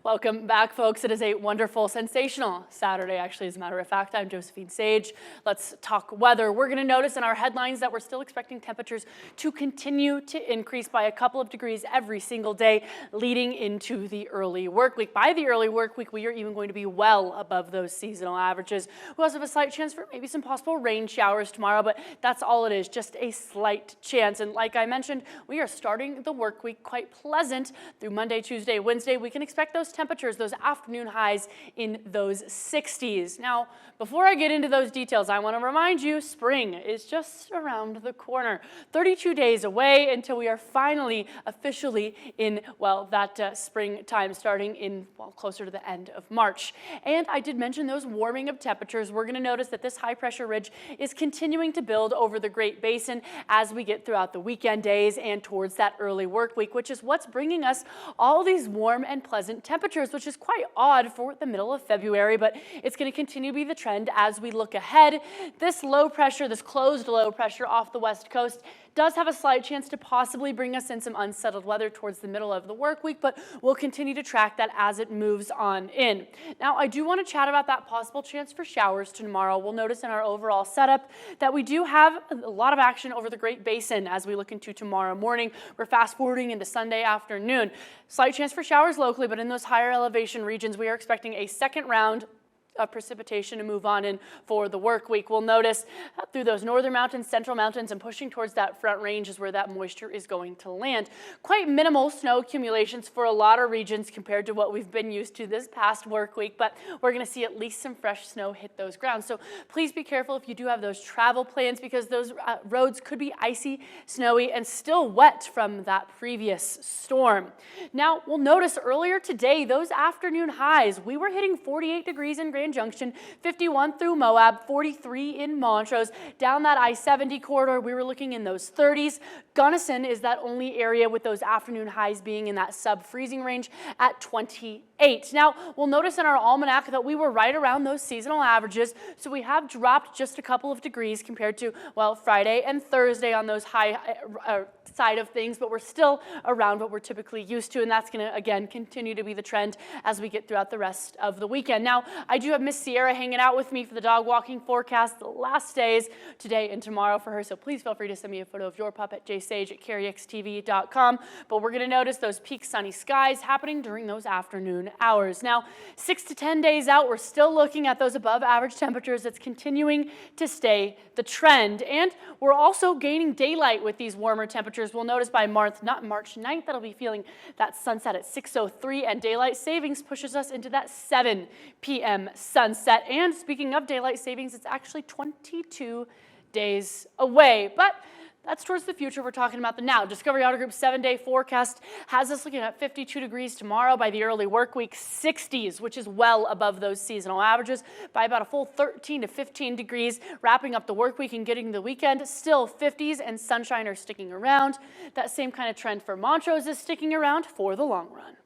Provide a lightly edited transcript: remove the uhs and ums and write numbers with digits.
Welcome back, folks. It is a wonderful, sensational Saturday, actually, as a matter of fact. I'm Josephine Sage. Let's talk weather. We're going to notice in our headlines that we're still expecting temperatures to continue to increase by a couple of degrees every single day leading into the early work week. By the early work week, we are even going to be well above those seasonal averages. We also have a slight chance for maybe some possible rain showers tomorrow, but that's all it is, just a slight chance. And like I mentioned, we are starting the work week quite pleasant through Monday, Tuesday, Wednesday. We can expect those temperatures, those afternoon highs in those 60s. Now, before I get into those details, I want to remind you, spring is just around the corner. 32 days away until we are finally officially in, well, that springtime starting in, well, closer to the end of March. And I did mention those warming of temperatures. We're going to notice that this high pressure ridge is continuing to build over the Great Basin as we get throughout the weekend days and towards that early work week, which is what's bringing us all these warm and pleasant temperatures, which is quite odd for the middle of February, but it's going to continue to be the trend as we look ahead. This low pressure, this closed low pressure off the west coast does have a slight chance to possibly bring us in some unsettled weather towards the middle of the work week, but we'll continue to track that as it moves on in. Now, I do want to chat about that possible chance for showers tomorrow. We'll notice in our overall setup that we do have a lot of action over the Great Basin as we look into tomorrow morning. We're fast forwarding into Sunday afternoon. Slight chance for showers locally, but in those higher elevation regions, we are expecting a second round of precipitation to move on in for the work week. We'll notice through those northern mountains, central mountains, and pushing towards that front range is where that moisture is going to land. Quite minimal snow accumulations for a lot of regions compared to what we've been used to this past work week, but we're going to see at least some fresh snow hit those grounds. So please be careful if you do have those travel plans, because those roads could be icy, snowy, and still wet from that previous storm. Now, we'll notice earlier today, those afternoon highs, we were hitting 48 degrees in Grand Junction, 51 through Moab, 43 in Montrose. Down that I-70 corridor, we were looking in those 30s. Gunnison is that only area with those afternoon highs being in that sub-freezing range at 28. Now, we'll notice in our almanac that we were right around those seasonal averages, so we have dropped just a couple of degrees compared to, well, Friday and Thursday on those high side of things, but we're still around what we're typically used to, and that's going to, again, continue to be the trend as we get throughout the rest of the weekend. Now, I do have Miss Sierra hanging out with me for the dog walking forecast the last days today and tomorrow for her, so please feel free to send me a photo of your pup at jsage@carryxtv.com. But we're going to notice those peak sunny skies happening during those afternoon hours. Now, 6 to 10 days out, we're still looking at those above average temperatures. That's continuing to stay the trend, and we're also gaining daylight with these warmer temperatures. We'll notice by March 9th, that'll be feeling that sunset at 6:03, and daylight savings pushes us into that 7 p.m. sunset. And speaking of daylight savings, it's actually 22 days away. But that's towards the future. We're talking about the now. Discovery Auto Group's 7-day forecast has us looking at 52 degrees tomorrow by the early work week, 60s, which is well above those seasonal averages by about a full 13 to 15 degrees. Wrapping up the work week and getting the weekend, still 50s and sunshine are sticking around. That same kind of trend for Montrose is sticking around for the long run.